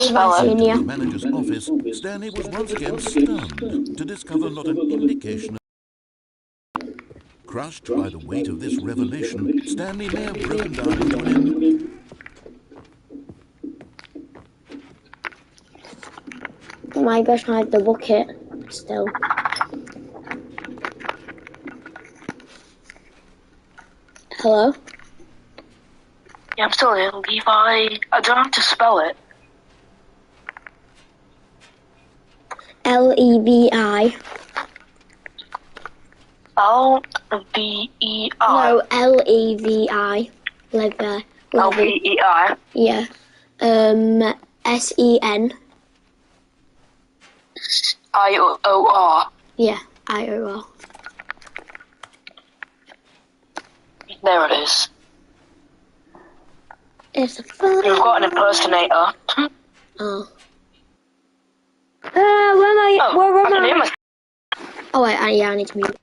Spell it. Into the manager's office, Stanley was once again stunned to discover not an indication of... Crushed by the weight of this revelation, Stanley may have broken down into an... Oh my gosh, I have the bucket still. Hello? Yeah, I'm still here. Levi. I don't have to spell it. Levi. L-V-E-I. No, Levi. Levi. L-V-E-I. Yeah. S-E-N. I-O-R. Yeah, I-O-R. There it is. It's a fun. We've got an impersonator. Oh. Where am I? Oh, Where I am can hear I? myself. Oh wait, yeah, I need to mute.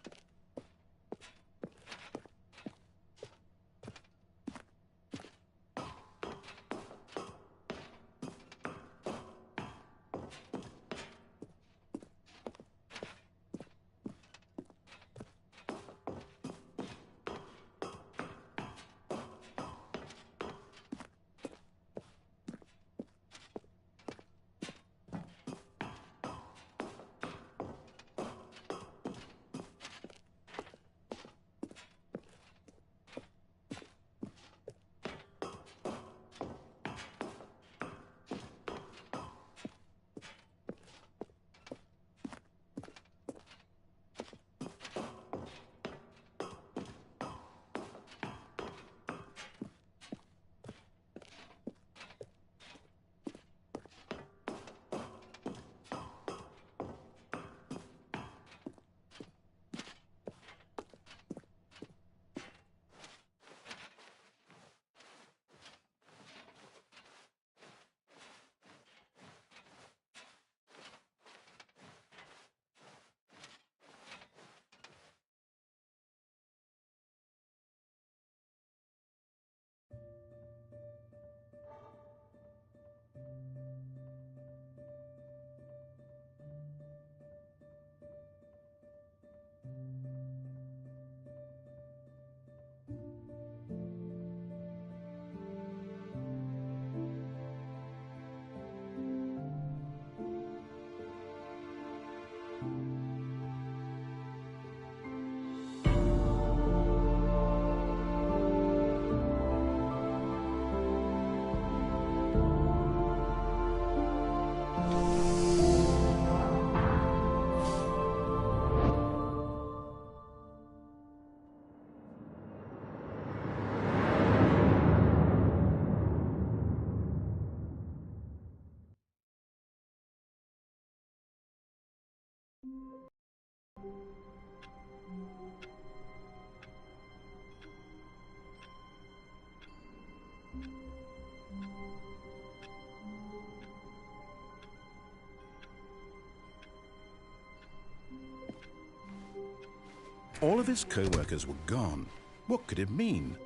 All of his co-workers were gone. What could it mean?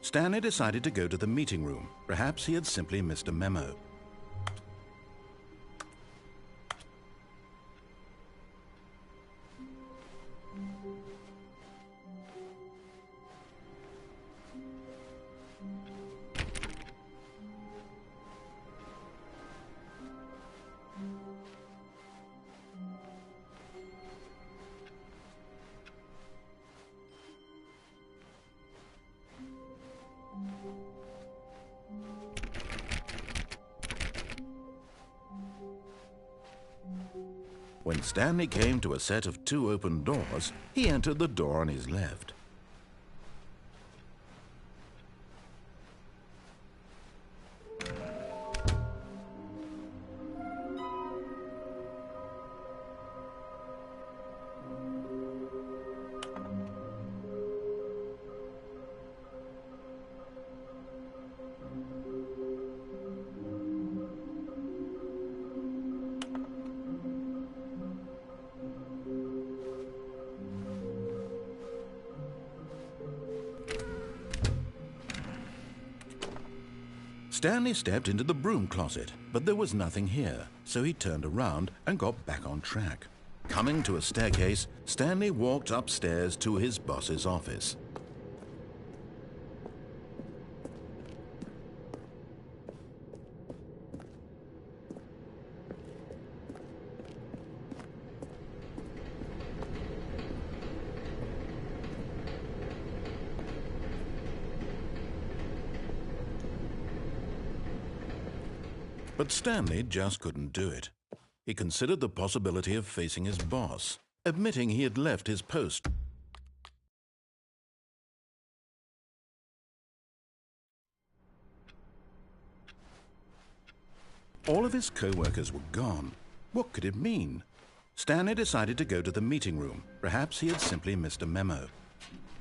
Stanley decided to go to the meeting room. Perhaps he had simply missed a memo. When Stanley came to a set of 2 open doors, he entered the door on his left. Stanley stepped into the broom closet, but there was nothing here, so he turned around and got back on track. Coming to a staircase, Stanley walked upstairs to his boss's office. But Stanley just couldn't do it. He considered the possibility of facing his boss, admitting he had left his post. All of his co-workers were gone. What could it mean? Stanley decided to go to the meeting room. Perhaps he had simply missed a memo.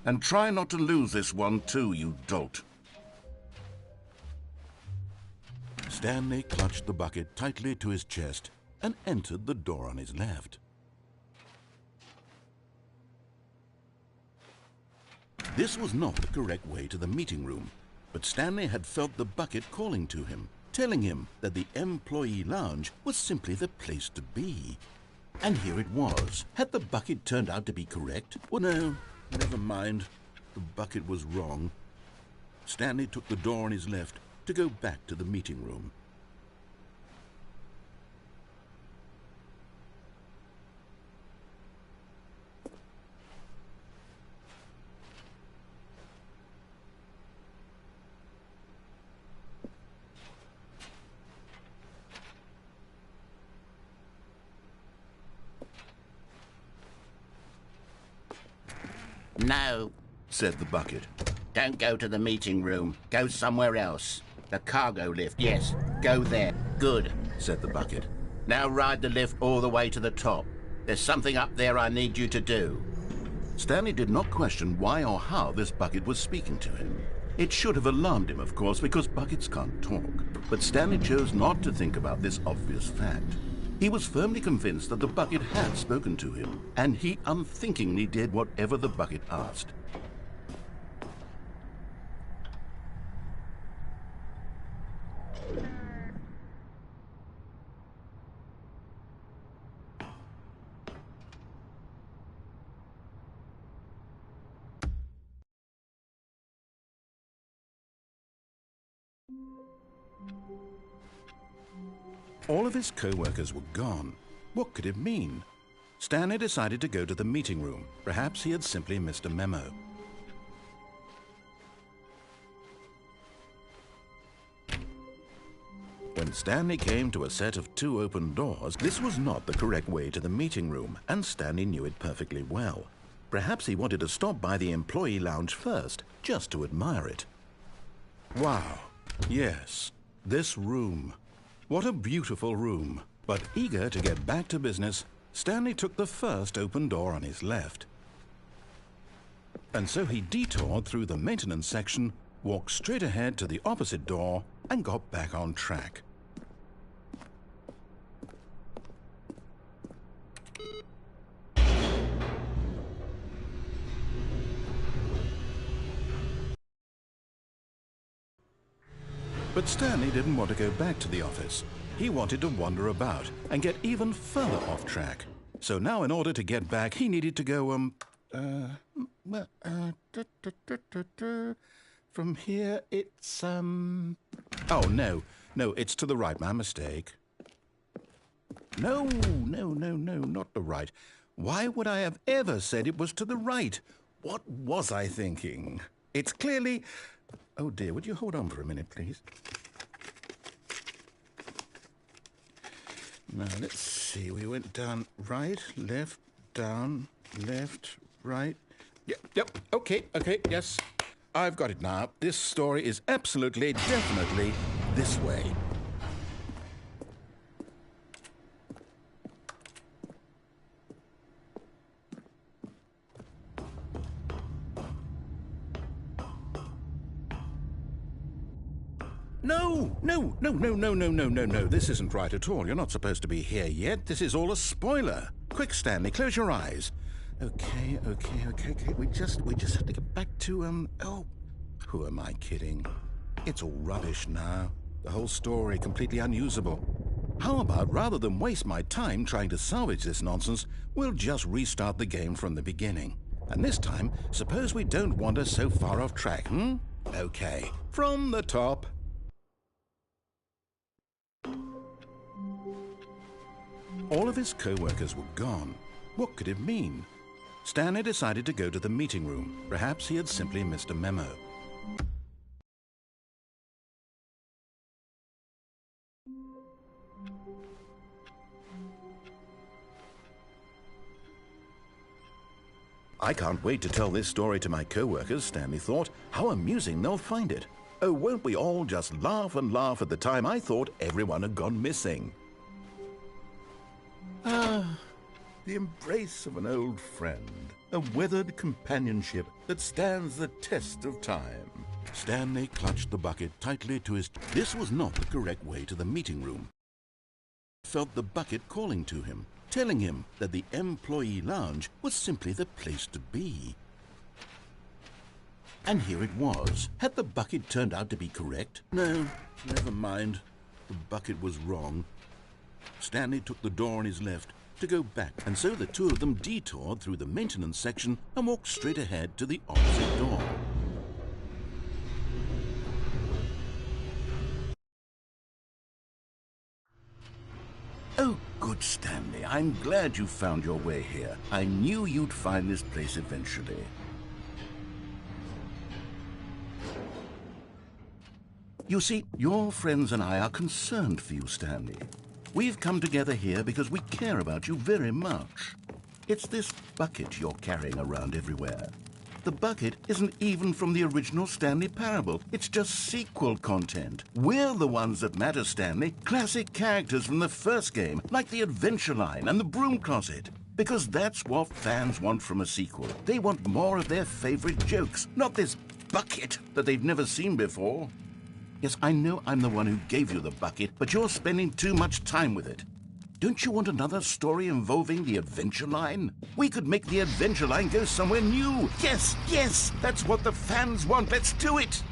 And try not to lose this one too, you dolt. Stanley clutched the bucket tightly to his chest and entered the door on his left. This was not the correct way to the meeting room, but Stanley had felt the bucket calling to him, telling him that the employee lounge was simply the place to be. And here it was. Had the bucket turned out to be correct? Well, no, never mind. The bucket was wrong. Stanley took the door on his left to go back to the meeting room. No, said the bucket. Don't go to the meeting room. Go somewhere else. The cargo lift, yes. Go there. Good, said the bucket. Now ride the lift all the way to the top. There's something up there I need you to do. Stanley did not question why or how this bucket was speaking to him. It should have alarmed him, of course, because buckets can't talk. But Stanley chose not to think about this obvious fact. He was firmly convinced that the bucket had spoken to him, and he unthinkingly did whatever the bucket asked. All of his co-workers were gone. What could it mean? Stanley decided to go to the meeting room. Perhaps he had simply missed a memo. When Stanley came to a set of 2 open doors, this was not the correct way to the meeting room, and Stanley knew it perfectly well. Perhaps he wanted to stop by the employee lounge first, just to admire it. Wow, yes, this room. What a beautiful room. But eager to get back to business, Stanley took the first open door on his left. And so he detoured through the maintenance section, walked straight ahead to the opposite door, and got back on track. But Stanley didn't want to go back to the office. He wanted to wander about and get even further off track. So now in order to get back, he needed to go, from here it's, oh, no, it's to the right, my mistake. No, not the right. Why would I have ever said it was to the right? What was I thinking? It's clearly... Oh dear, would you hold on for a minute, please? Now, let's see. We went down right, left, down, left, right. Yep, okay, yes. I've got it now. This story is absolutely, definitely this way. No. This isn't right at all. You're not supposed to be here yet. This is all a spoiler. Quick, Stanley, close your eyes. Okay. We just have to get back to, oh, who am I kidding? It's all rubbish now. The whole story completely unusable. How about, rather than waste my time trying to salvage this nonsense, we'll just restart the game from the beginning. And this time, suppose we don't wander so far off track, Okay, from the top. All of his co-workers were gone. What could it mean? Stanley decided to go to the meeting room. Perhaps he had simply missed a memo. I can't wait to tell this story to my co-workers, Stanley thought. How amusing they'll find it. Oh, won't we all just laugh and laugh at the time I thought everyone had gone missing. Ah, the embrace of an old friend. A weathered companionship that stands the test of time. Stanley clutched the bucket tightly to his... This was not the correct way to the meeting room. He felt the bucket calling to him, telling him that the employee lounge was simply the place to be. And here it was. Had the bucket turned out to be correct? No, never mind. The bucket was wrong. Stanley took the door on his left to go back, and so the two of them detoured through the maintenance section and walked straight ahead to the opposite door. Oh, good, Stanley. I'm glad you found your way here. I knew you'd find this place eventually. You see, your friends and I are concerned for you, Stanley. We've come together here because we care about you very much. It's this bucket you're carrying around everywhere. The bucket isn't even from the original Stanley Parable. It's just sequel content. We're the ones that matter, Stanley. Classic characters from the first game, like the Adventure Line and the Broom Closet. Because that's what fans want from a sequel. They want more of their favorite jokes, not this bucket that they've never seen before. Yes, I know I'm the one who gave you the bucket, but you're spending too much time with it. Don't you want another story involving the Adventure Line? We could make the Adventure Line go somewhere new. Yes, yes, that's what the fans want. Let's do it.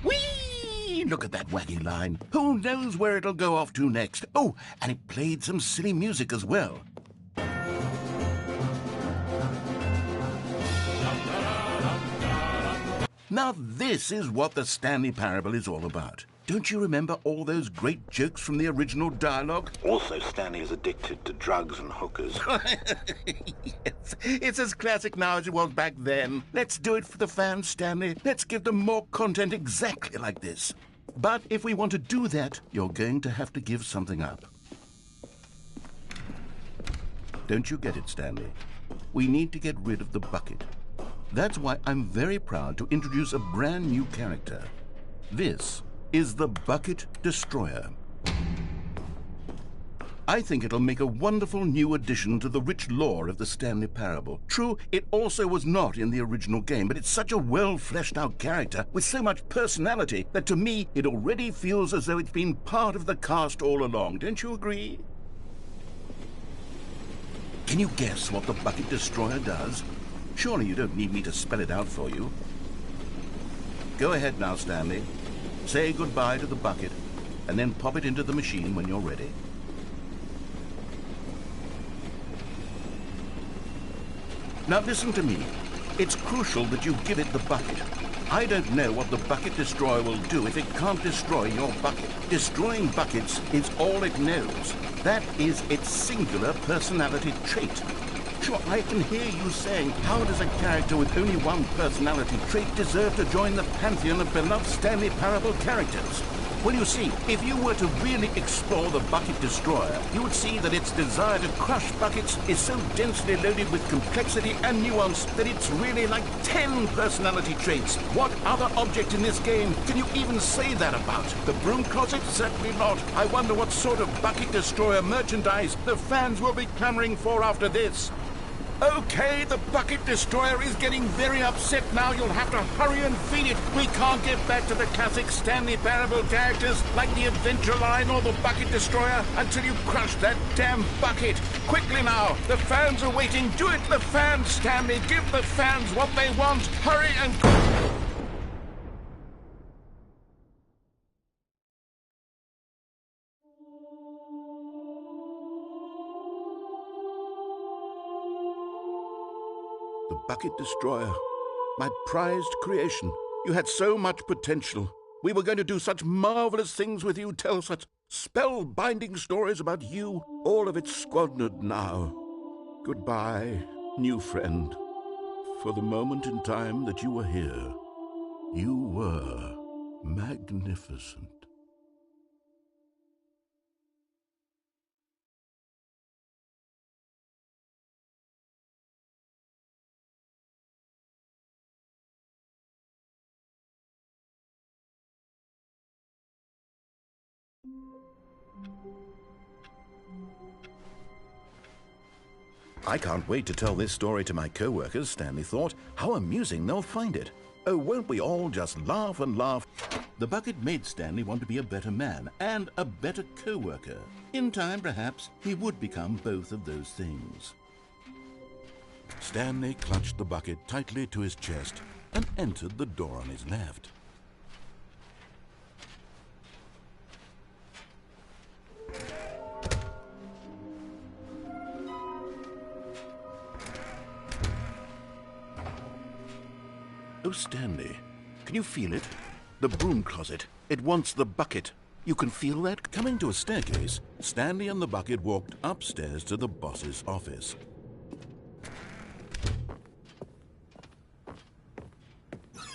Whee! Look at that wacky line. Who knows where it'll go off to next? Oh, and it played some silly music as well. Now this is what the Stanley Parable is all about. Don't you remember all those great jokes from the original dialogue? Also, Stanley is addicted to drugs and hookers. Yes, it's as classic now as it was back then. Let's do it for the fans, Stanley. Let's give them more content exactly like this. But if we want to do that, you're going to have to give something up. Don't you get it, Stanley? We need to get rid of the bucket. That's why I'm very proud to introduce a brand new character. This is the Bucket Destroyer. I think it'll make a wonderful new addition to the rich lore of the Stanley Parable. True, it also was not in the original game, but it's such a well-fleshed-out character with so much personality that to me it already feels as though it's been part of the cast all along. Don't you agree? Can you guess what the Bucket Destroyer does? Surely you don't need me to spell it out for you. Go ahead now, Stanley. Say goodbye to the bucket, and then pop it into the machine when you're ready. Now listen to me. It's crucial that you give it the bucket. I don't know what the Bucket Destroyer will do if it can't destroy your bucket. Destroying buckets is all it knows. That is its singular personality trait. Sure, I can hear you saying, how does a character with only one personality trait deserve to join the pantheon of beloved Stanley Parable characters? Well, you see, if you were to really explore the Bucket Destroyer, you would see that its desire to crush buckets is so densely loaded with complexity and nuance that it's really like 10 personality traits. What other object in this game can you even say that about? The Broom Closet? Certainly not. I wonder what sort of Bucket Destroyer merchandise the fans will be clamoring for after this. Okay, the Bucket Destroyer is getting very upset now. You'll have to hurry and feed it. We can't get back to the classic Stanley Parable characters like the Adventure Line or the Bucket Destroyer until you crush that damn bucket. Quickly now, the fans are waiting. Do it, the fans, Stanley. Give the fans what they want. Hurry and... The Bucket Destroyer. My prized creation. You had so much potential. We were going to do such marvelous things with you, tell such spellbinding stories about you. All of it squandered now. Goodbye, new friend. For the moment in time that you were here, you were magnificent. I can't wait to tell this story to my co-workers, Stanley thought. How amusing they'll find it. Oh, won't we all just laugh and laugh? The bucket made Stanley want to be a better man and a better co-worker. In time, perhaps, he would become both of those things. Stanley clutched the bucket tightly to his chest and entered the door on his left. Oh, Stanley, can you feel it? The broom closet. It wants the bucket. You can feel that? Coming to a staircase, Stanley and the bucket walked upstairs to the boss's office.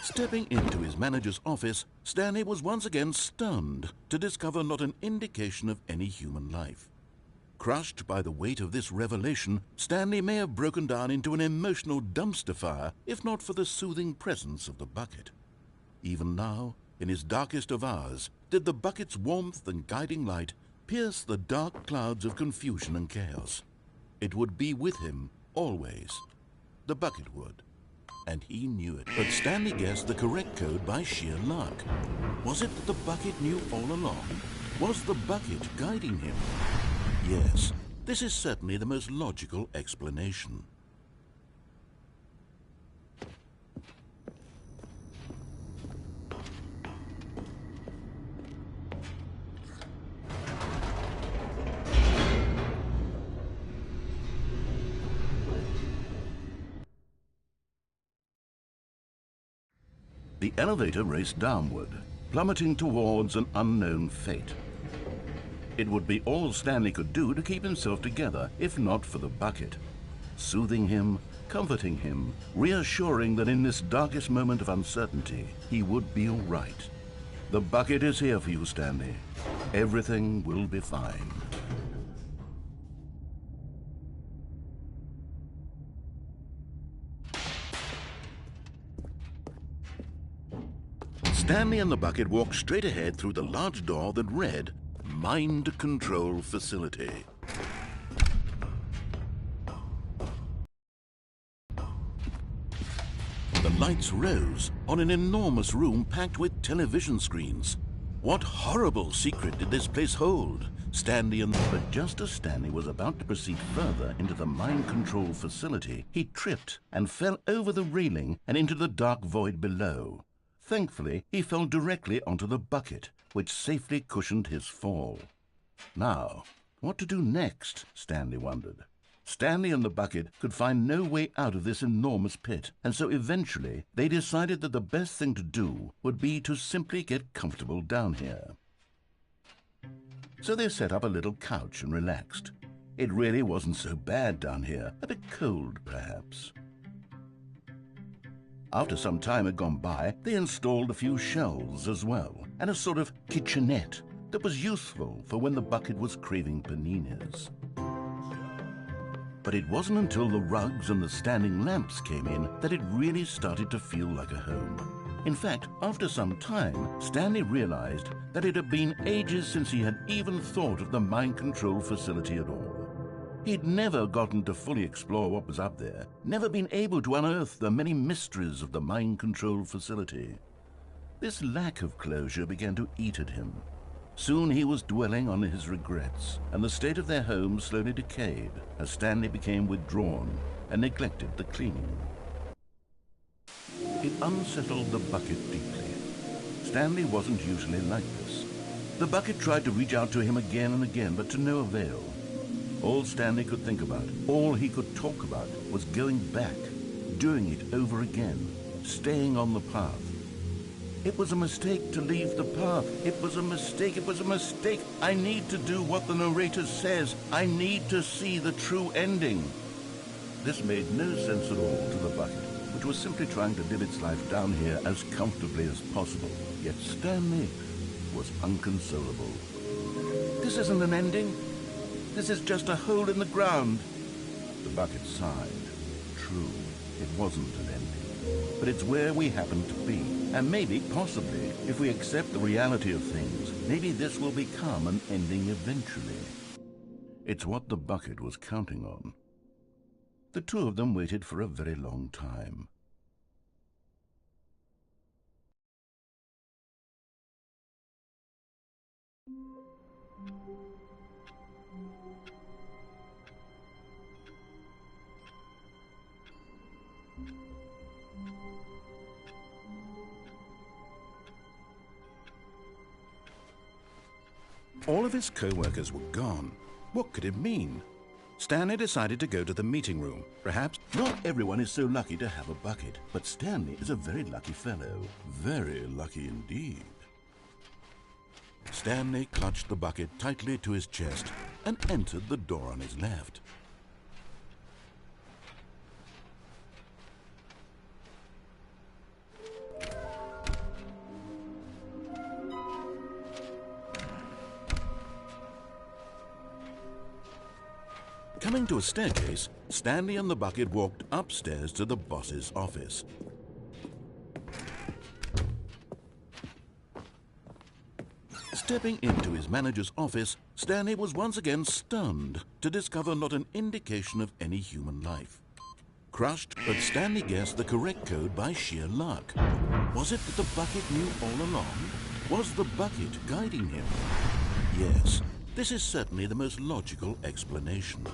Stepping into his manager's office, Stanley was once again stunned to discover not an indication of any human life. Crushed by the weight of this revelation, Stanley may have broken down into an emotional dumpster fire if not for the soothing presence of the bucket. Even now, in his darkest of hours, did the bucket's warmth and guiding light pierce the dark clouds of confusion and chaos. It would be with him always. The bucket would. And he knew it. But Stanley guessed the correct code by sheer luck. Was it that the bucket knew all along? Was the bucket guiding him? Yes, this is certainly the most logical explanation. The elevator raced downward, plummeting towards an unknown fate. It would be all Stanley could do to keep himself together, if not for the bucket. Soothing him, comforting him, reassuring that in this darkest moment of uncertainty, he would be all right. The bucket is here for you, Stanley. Everything will be fine. Stanley and the bucket walked straight ahead through the large door that read, Mind Control Facility. The lights rose on an enormous room packed with television screens. What horrible secret did this place hold? But just as Stanley was about to proceed further into the mind control facility, he tripped and fell over the railing and into the dark void below. Thankfully, he fell directly onto the bucket, which safely cushioned his fall. Now, what to do next, Stanley wondered. Stanley and the bucket could find no way out of this enormous pit, and so eventually they decided that the best thing to do would be to simply get comfortable down here. So they set up a little couch and relaxed. It really wasn't so bad down here, a bit cold perhaps. After some time had gone by, they installed a few shelves as well, and a sort of kitchenette that was useful for when the bucket was craving paninis. But it wasn't until the rugs and the standing lamps came in that it really started to feel like a home. In fact, after some time, Stanley realized that it had been ages since he had even thought of the mind control facility at all. He'd never gotten to fully explore what was up there, never been able to unearth the many mysteries of the mind control facility. This lack of closure began to eat at him. Soon he was dwelling on his regrets, and the state of their home slowly decayed as Stanley became withdrawn and neglected the cleaning. It unsettled the bucket deeply. Stanley wasn't usually like this. The bucket tried to reach out to him again and again, but to no avail. All Stanley could think about, all he could talk about, was going doing it over again, staying on the path. It was a mistake to leave the path. It was a mistake. It was a mistake. I need to do what the narrator says. I need to see the true ending. This made no sense at all to the bucket, which was simply trying to live its life down here as comfortably as possible. Yet Stanley was unconsolable. This isn't an ending. This is just a hole in the ground. The bucket sighed. True, it wasn't an ending. But it's where we happen to be. And maybe, possibly, if we accept the reality of things, maybe this will become an ending eventually. It's what the bucket was counting on. The two of them waited for a very long time. All of his co-workers were gone. What could it mean? Stanley decided to go to the meeting room. Perhaps not everyone is so lucky to have a bucket, but Stanley is a very lucky fellow. Very lucky indeed. Stanley clutched the bucket tightly to his chest and entered the door on his left. Coming to a staircase, Stanley and the bucket walked upstairs to the boss's office. Stepping into his manager's office, Stanley was once again stunned to discover not an indication of any human life. Crushed, but Stanley guessed the correct code by sheer luck. Was it that the bucket knew all along? Was the bucket guiding him? Yes, this is certainly the most logical explanation.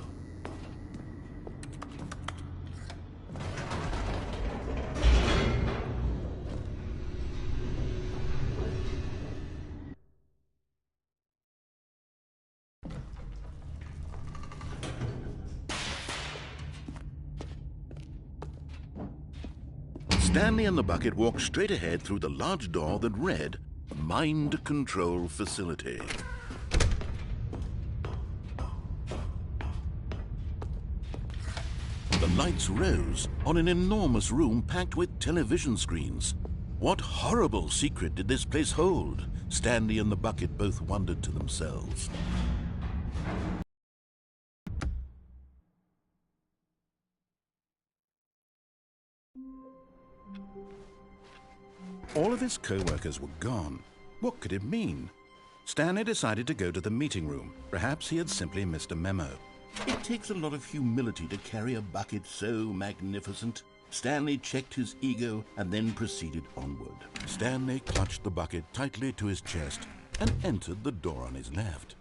Stanley and the bucket walked straight ahead through the large door that read, Mind Control Facility. The lights rose on an enormous room packed with television screens. What horrible secret did this place hold? Stanley and the bucket both wondered to themselves. All of his co-workers were gone. What could it mean? Stanley decided to go to the meeting room. Perhaps he had simply missed a memo. It takes a lot of humility to carry a bucket so magnificent. Stanley checked his ego and then proceeded onward. Stanley clutched the bucket tightly to his chest and entered the door on his left.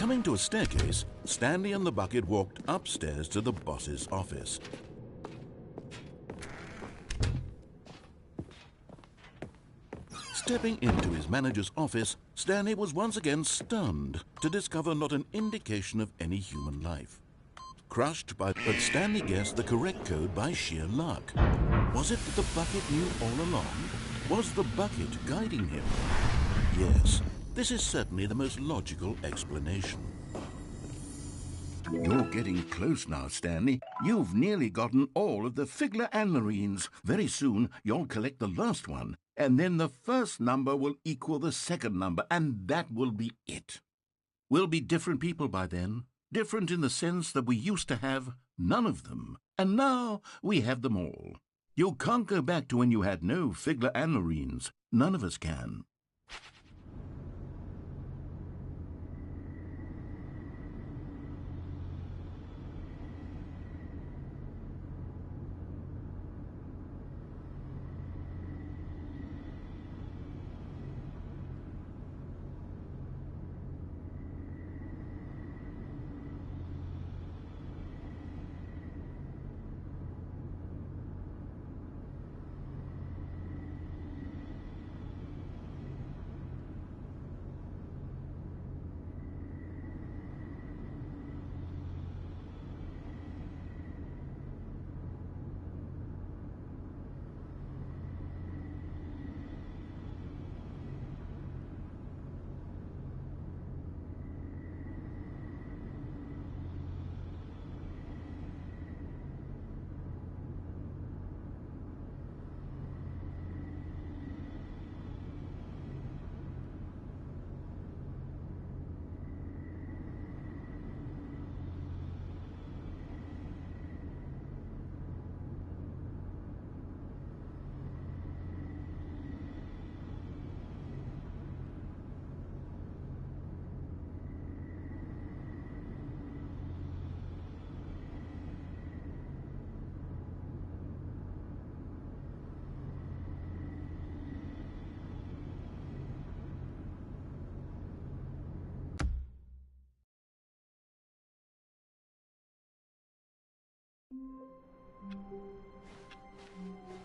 Coming to a staircase, Stanley and the bucket walked upstairs to the boss's office. Stepping into his manager's office, Stanley was once again stunned to discover not an indication of any human life. Crushed by, but Stanley guessed the correct code by sheer luck. Was it that the bucket knew all along? Was the bucket guiding him? Yes. This is certainly the most logical explanation. You're getting close now, Stanley. You've nearly gotten all of the Figler and Marines. Very soon, you'll collect the last one, and then the first number will equal the second number, and that will be it. We'll be different people by then. Different in the sense that we used to have none of them, and now we have them all. You can't go back to when you had no Figler and Marines. None of us can.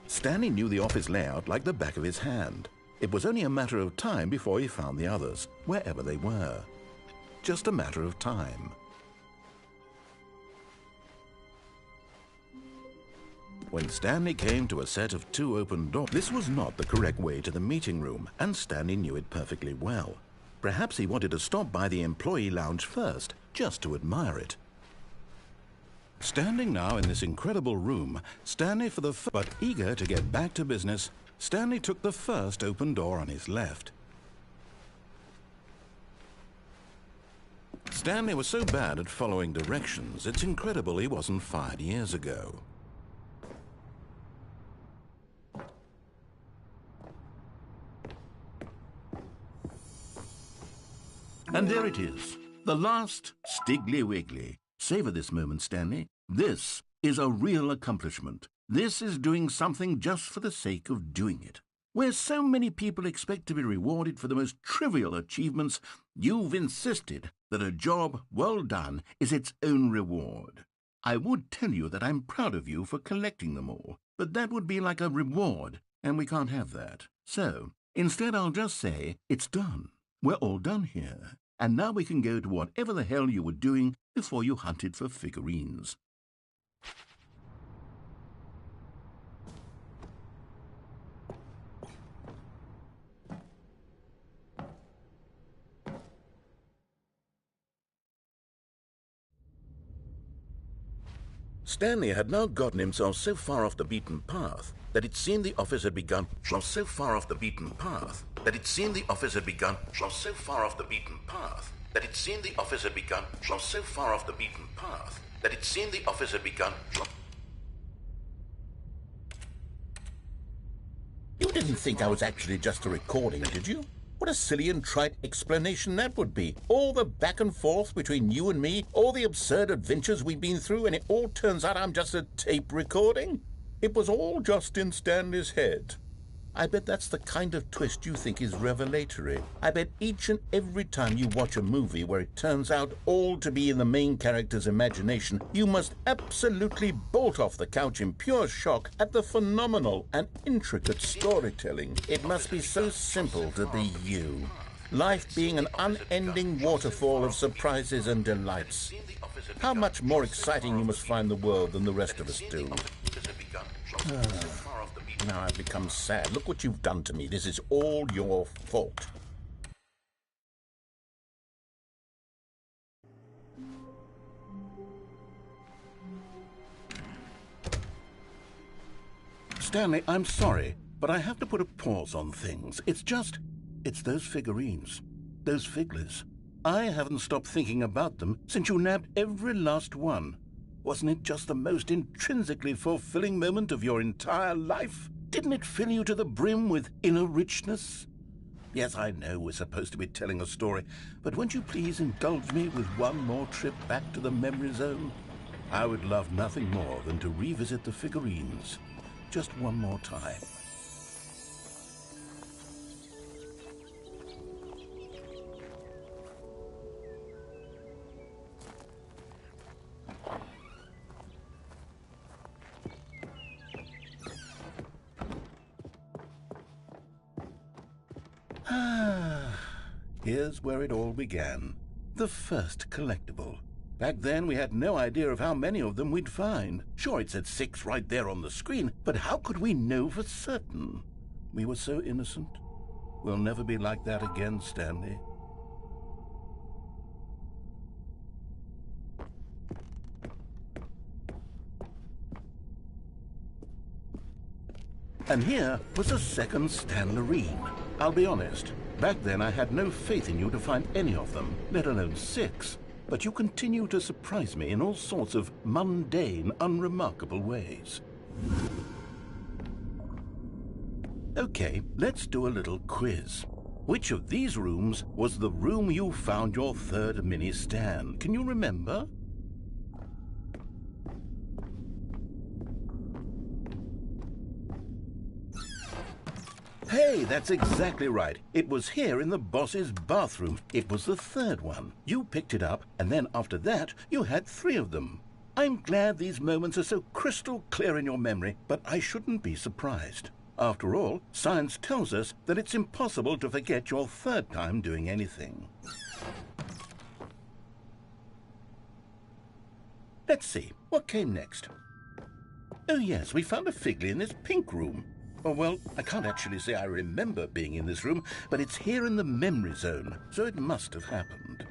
Stanley knew the office layout like the back of his hand. It was only a matter of time before he found the others, wherever they were. Just a matter of time. When Stanley came to a set of 2 open doors, this was not the correct way to the meeting room, and Stanley knew it perfectly well. Perhaps he wanted to stop by the employee lounge first, just to admire it. Standing now in this incredible room, but eager to get back to business, Stanley took the first open door on his left. Stanley was so bad at following directions, it's incredible he wasn't fired years ago. And there it is, the last Stiggly Wiggly. Savor this moment, Stanley. This is a real accomplishment. This is doing something just for the sake of doing it. Where so many people expect to be rewarded for the most trivial achievements, you've insisted that a job well done is its own reward. I would tell you that I'm proud of you for collecting them all, but that would be like a reward, and we can't have that. So, instead I'll just say, it's done. We're all done here. And now we can go to whatever the hell you were doing before you hunted for figurines. Stanley had now gotten himself so far off the beaten path that it seemed the office had begun so far off the beaten path that it seemed the office had begun so far off the beaten path that it seemed the office had begun so far off the beaten path that it seemed the office had begun. You didn't think I was actually just a recording, did you? What a silly and trite explanation that would be. All the back and forth between you and me, all the absurd adventures we've been through, and it all turns out I'm just a tape recording? It was all just in Stanley's head. I bet that's the kind of twist you think is revelatory. I bet each and every time you watch a movie where it turns out all to be in the main character's imagination, you must absolutely bolt off the couch in pure shock at the phenomenal and intricate storytelling. It must be so simple to be you. Life being an unending waterfall of surprises and delights. How much more exciting you must find the world than the rest of us do. Now I've become sad. Look what you've done to me. This is all your fault. Stanley, I'm sorry, but I have to put a pause on things. It's those figurines, those figglers. I haven't stopped thinking about them since you nabbed every last one. Wasn't it just the most intrinsically fulfilling moment of your entire life? Didn't it fill you to the brim with inner richness? Yes, I know we're supposed to be telling a story, but won't you please indulge me with one more trip back to the memory zone? I would love nothing more than to revisit the figurines. Just one more time. Here's where it all began. The first collectible. Back then, we had no idea of how many of them we'd find. Sure, it said 6 right there on the screen, but how could we know for certain? We were so innocent. We'll never be like that again, Stanley. And here was a second Stanlerine. I'll be honest, back then I had no faith in you to find any of them, let alone 6. But you continue to surprise me in all sorts of mundane, unremarkable ways. Okay, let's do a little quiz. Which of these rooms was the room you found your third mini Stan? Can you remember? Hey, that's exactly right. It was here in the boss's bathroom. It was the third one. You picked it up, and then after that, you had 3 of them. I'm glad these moments are so crystal clear in your memory, but I shouldn't be surprised. After all, science tells us that it's impossible to forget your third time doing anything. Let's see, what came next? Oh yes, we found a Figley in this pink room. Oh well, I can't actually say I remember being in this room, but it's here in the memory zone, so it must have happened.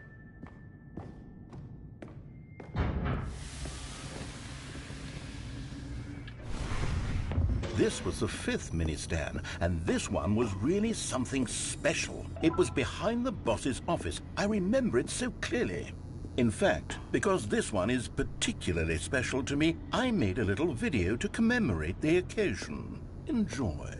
This was the 5th mini-Stan, and this one was really something special. It was behind the boss's office. I remember it so clearly. In fact, because this one is particularly special to me, I made a little video to commemorate the occasion. Enjoy.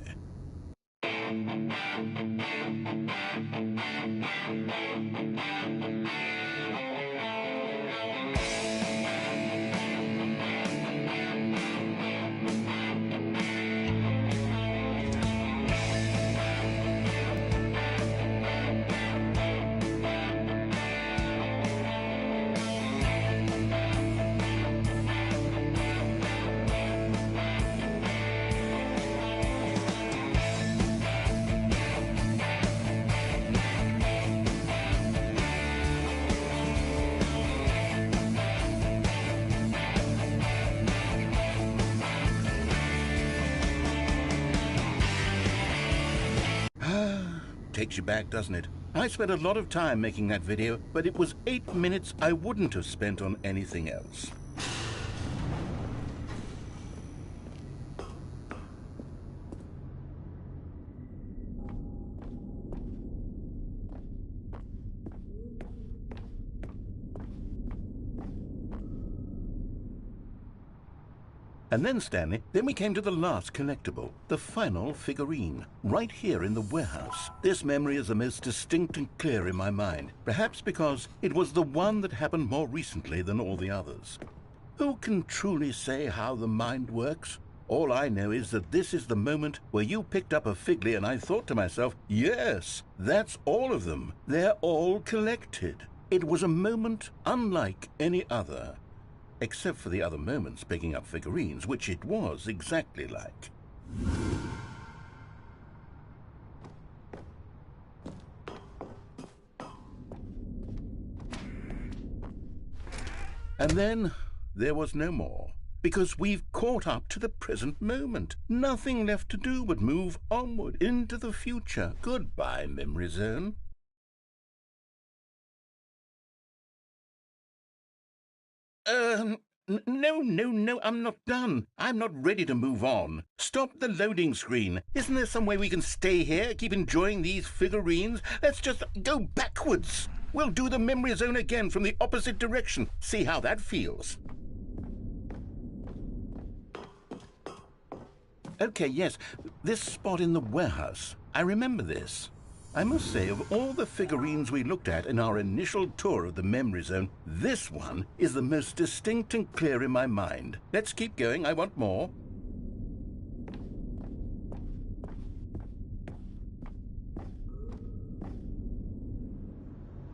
Takes you back, doesn't it? I spent a lot of time making that video, but it was 8 minutes I wouldn't have spent on anything else. And then, Stanley, then we came to the last collectible, the final figurine, right here in the warehouse. This memory is the most distinct and clear in my mind, perhaps because it was the one that happened more recently than all the others. Who can truly say how the mind works? All I know is that this is the moment where you picked up a Figley and I thought to myself, yes, that's all of them. They're all collected. It was a moment unlike any other. Except for the other moments picking up figurines, which it was exactly like. And then there was no more, because we've caught up to the present moment. Nothing left to do but move onward into the future. Goodbye, Memory Zone. No, I'm not done. I'm not ready to move on. Stop the loading screen. Isn't there some way we can stay here, keep enjoying these figurines? Let's just go backwards. We'll do the memory zone again from the opposite direction. See how that feels. Okay, yes, this spot in the warehouse. I remember this. I must say, of all the figurines we looked at in our initial tour of the memory zone, this one is the most distinct and clear in my mind. Let's keep going. I want more.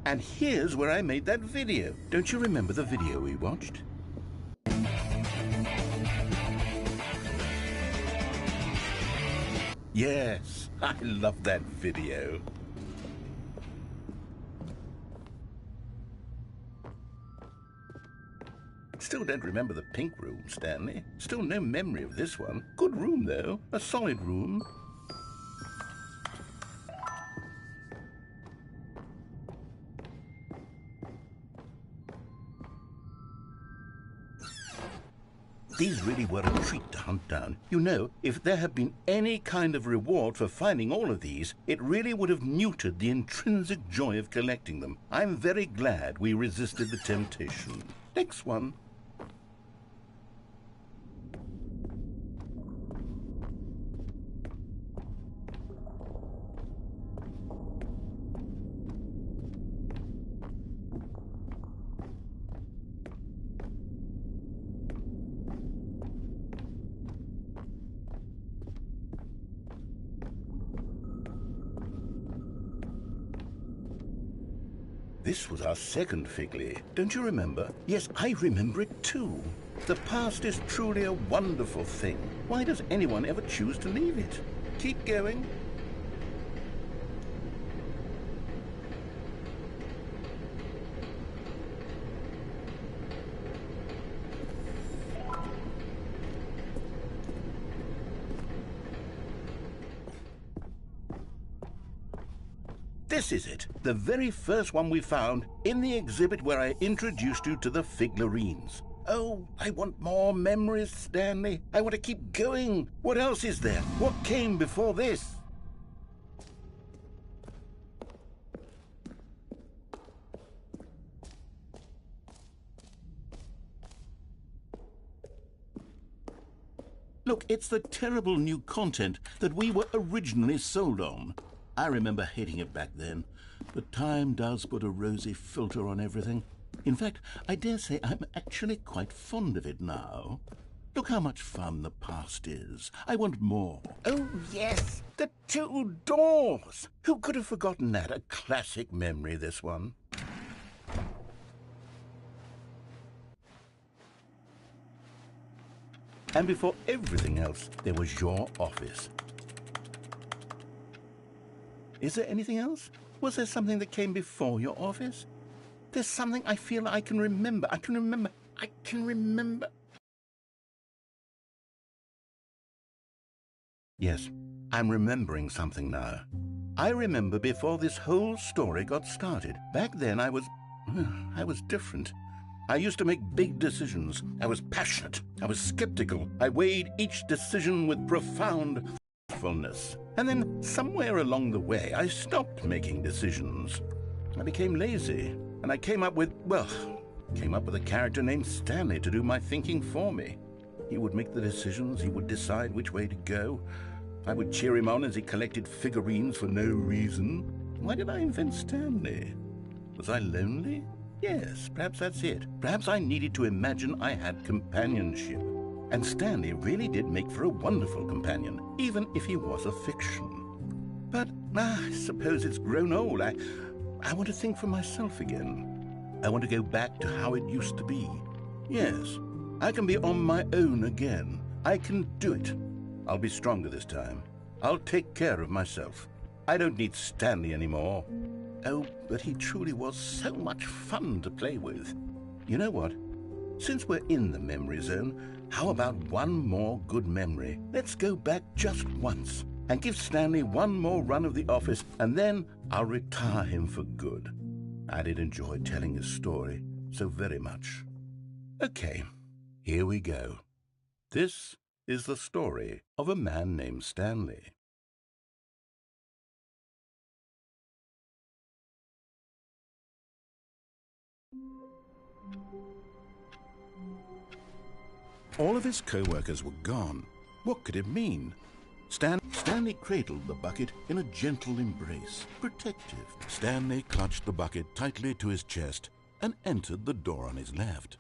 And here's where I made that video. Don't you remember the video we watched? Yes, I love that video. Still don't remember the pink room, Stanley. Still no memory of this one. Good room, though. A solid room. These really were a treat to hunt down. You know, if there had been any kind of reward for finding all of these, it really would have neutered the intrinsic joy of collecting them. I'm very glad we resisted the temptation. Next one. This was our second Figley. Don't you remember? Yes, I remember it too. The past is truly a wonderful thing. Why does anyone ever choose to leave it? Keep going. This is it, the very first one we found in the exhibit where I introduced you to the Figlarines. Oh, I want more memories, Stanley. I want to keep going. What else is there? What came before this? Look, it's the terrible new content that we were originally sold on. I remember hating it back then, but time does put a rosy filter on everything. In fact, I dare say I'm actually quite fond of it now. Look how much fun the past is. I want more. Oh, yes, the two doors. Who could have forgotten that? A classic memory, this one. And before everything else, there was your office. Is there anything else? Was there something that came before your office? There's something I feel I can remember. I can remember. Yes, I'm remembering something now. I remember before this whole story got started. Back then I was different. I used to make big decisions. I was passionate. I was skeptical. I weighed each decision with profound thoughtfulness. And then somewhere along the way, I stopped making decisions. I became lazy, and I came up with a character named Stanley to do my thinking for me. He would make the decisions, he would decide which way to go. I would cheer him on as he collected figurines for no reason. Why did I invent Stanley? Was I lonely? Yes, perhaps that's it. Perhaps I needed to imagine I had companionship. And Stanley really did make for a wonderful companion, even if he was a fiction. But I suppose it's grown old. I want to think for myself again. I want to go back to how it used to be. Yes, I can be on my own again. I can do it. I'll be stronger this time. I'll take care of myself. I don't need Stanley anymore. Oh, but he truly was so much fun to play with. You know what? Since we're in the memory zone, how about one more good memory? Let's go back just once and give Stanley one more run of the office, and then I'll retire him for good. I did enjoy telling his story so very much. Okay, here we go. This is the story of a man named Stanley. All of his co-workers were gone. What could it mean? Stanley cradled the bucket in a gentle embrace, protective. Stanley clutched the bucket tightly to his chest and entered the door on his left.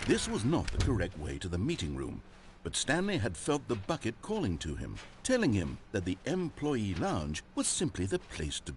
This was not the correct way to the meeting room, but Stanley had felt the bucket calling to him, telling him that the employee lounge was simply the place to